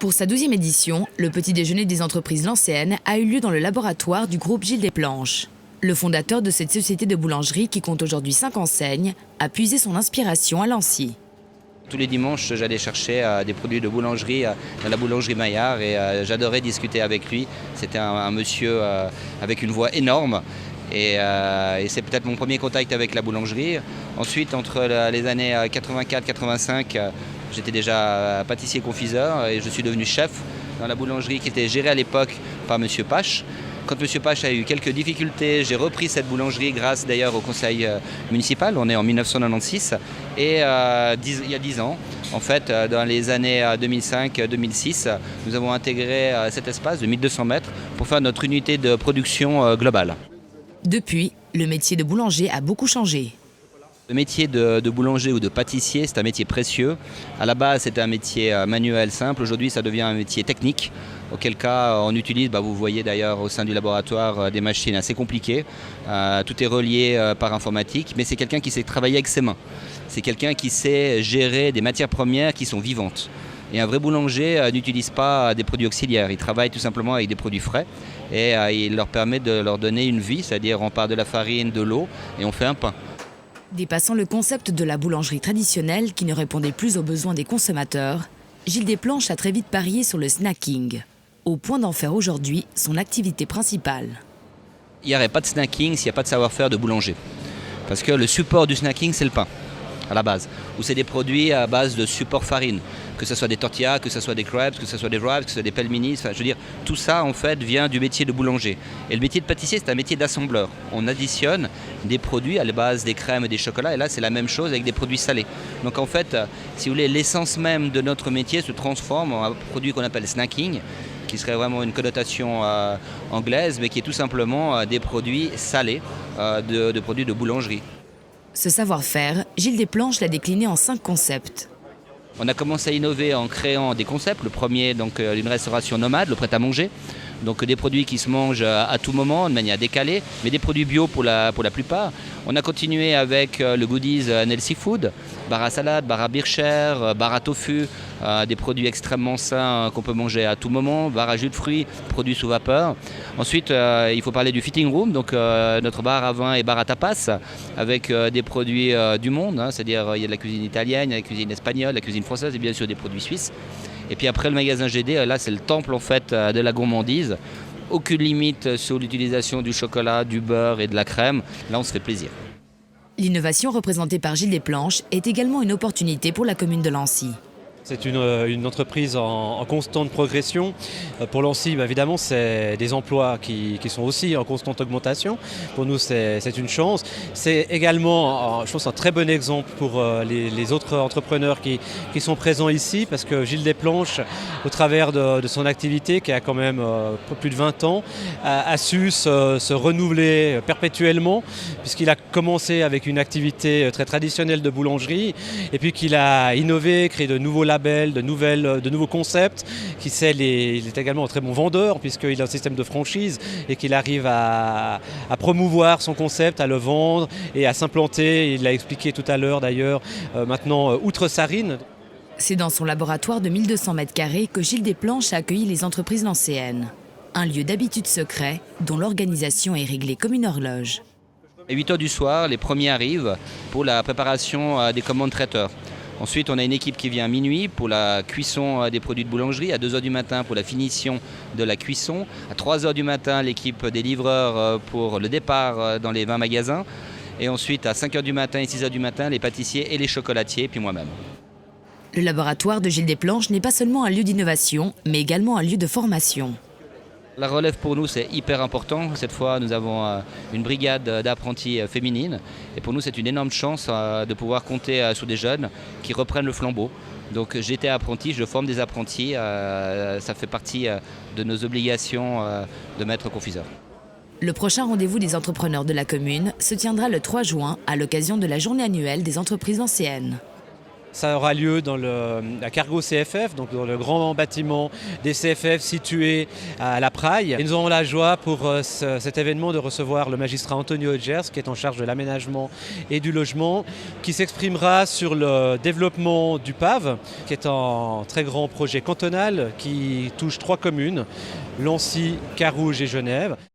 Pour sa 12e édition, le petit déjeuner des entreprises lancéennes a eu lieu dans le laboratoire du groupe Gilles Desplanches. Le fondateur de cette société de boulangerie, qui compte aujourd'hui 5 enseignes, a puisé son inspiration à Lancy. Tous les dimanches, j'allais chercher des produits de boulangerie dans la boulangerie Maillard et j'adorais discuter avec lui. C'était un monsieur avec une voix énorme et c'est peut-être mon premier contact avec la boulangerie. Ensuite, entre les années 84-85, j'étais déjà pâtissier-confiseur et je suis devenu chef dans la boulangerie qui était gérée à l'époque par M. Pache. Quand M. Pache a eu quelques difficultés, j'ai repris cette boulangerie grâce d'ailleurs au conseil municipal. On est en 1996 et il y a 10 ans, en fait, dans les années 2005-2006, nous avons intégré cet espace de 1200 mètres pour faire notre unité de production globale. Depuis, le métier de boulanger a beaucoup changé. Le métier de boulanger ou de pâtissier, c'est un métier précieux. À la base, c'était un métier manuel simple. Aujourd'hui, ça devient un métier technique. Auquel cas, on utilise, vous voyez d'ailleurs au sein du laboratoire, des machines assez compliquées. Tout est relié par informatique, mais c'est quelqu'un qui sait travailler avec ses mains. C'est quelqu'un qui sait gérer des matières premières qui sont vivantes. Et un vrai boulanger n'utilise pas des produits auxiliaires. Il travaille tout simplement avec des produits frais et il leur permet de leur donner une vie, c'est-à-dire on part de la farine, de l'eau et on fait un pain. Dépassant le concept de la boulangerie traditionnelle qui ne répondait plus aux besoins des consommateurs, Gilles Desplanches a très vite parié sur le snacking, au point d'en faire aujourd'hui son activité principale. Il n'y aurait pas de snacking s'il n'y a pas de savoir-faire de boulanger. Parce que le support du snacking, c'est le pain, à la base. Ou c'est des produits à base de support farine. Que ce soit des tortillas, que ce soit des crêpes, que ce soit des wraps, que ce soit des pelmenis. Enfin, je veux dire, tout ça, en fait, vient du métier de boulanger. Et le métier de pâtissier, c'est un métier d'assembleur. On additionne des produits à la base des crèmes et des chocolats. Et là, c'est la même chose avec des produits salés. Donc, en fait, si vous voulez, l'essence même de notre métier se transforme en un produit qu'on appelle snacking, qui serait vraiment une connotation anglaise, mais qui est tout simplement des produits salés, de produits de boulangerie. Ce savoir-faire, Gilles Desplanches l'a décliné en 5 concepts. On a commencé à innover en créant des concepts. Le premier, donc, une restauration nomade, le prêt-à-manger. Donc des produits qui se mangent à tout moment, de manière décalée, mais des produits bio pour la plupart. On a continué avec le goodies Nel Seafood, bar à salade, bar à bircher, bar à tofu, des produits extrêmement sains qu'on peut manger à tout moment, bar à jus de fruits, produits sous vapeur. Ensuite, il faut parler du fitting room, donc notre bar à vin et bar à tapas, avec des produits du monde, c'est-à-dire il y a de la cuisine italienne, il y a de la cuisine espagnole, de la cuisine française et bien sûr des produits suisses. Et puis après le magasin GD, là c'est le temple en fait de la gourmandise. Aucune limite sur l'utilisation du chocolat, du beurre et de la crème. Là on se fait plaisir. L'innovation représentée par Gilles Desplanches est également une opportunité pour la commune de Lancy. C'est une entreprise en constante progression. Pour Lancy, évidemment, c'est des emplois qui sont aussi en constante augmentation. Pour nous, c'est une chance. C'est également, je pense, un très bon exemple pour les autres entrepreneurs qui sont présents ici, parce que Gilles Desplanches, au travers de son activité, qui a quand même plus de 20 ans, a su se renouveler perpétuellement, puisqu'il a commencé avec une activité très traditionnelle de boulangerie, et puis qu'il a innové, créé de nouveaux labels, de nouveaux concepts, il est également un très bon vendeur puisqu'il a un système de franchise et qu'il arrive à promouvoir son concept, à le vendre et à s'implanter. Il l'a expliqué tout à l'heure d'ailleurs, maintenant outre Sarine. C'est dans son laboratoire de 1200 mètres carrés que Gilles Desplanches a accueilli les entreprises lancéennes. Un lieu d'habitude secret dont l'organisation est réglée comme une horloge. À 8h du soir, les premiers arrivent pour la préparation des commandes traiteurs. Ensuite, on a une équipe qui vient à minuit pour la cuisson des produits de boulangerie, à 2h du matin pour la finition de la cuisson, à 3h du matin, l'équipe des livreurs pour le départ dans les 20 magasins, et ensuite à 5h du matin et 6h du matin, les pâtissiers et les chocolatiers, puis moi-même. Le laboratoire de Gilles Desplanches n'est pas seulement un lieu d'innovation, mais également un lieu de formation. La relève pour nous c'est hyper important. Cette fois nous avons une brigade d'apprentis féminines et pour nous c'est une énorme chance de pouvoir compter sur des jeunes qui reprennent le flambeau. Donc j'étais apprenti, je forme des apprentis, ça fait partie de nos obligations de maître confiseur. Le prochain rendez-vous des entrepreneurs de la commune se tiendra le 3 juin à l'occasion de la journée annuelle des entreprises lancéennes. Ça aura lieu dans la Cargo CFF, donc dans le grand bâtiment des CFF situé à La Praille. Et nous aurons la joie pour cet événement de recevoir le magistrat Antonio Hodgers, qui est en charge de l'aménagement et du logement, qui s'exprimera sur le développement du PAV, qui est un très grand projet cantonal qui touche 3 communes, Lancy, Carouge et Genève.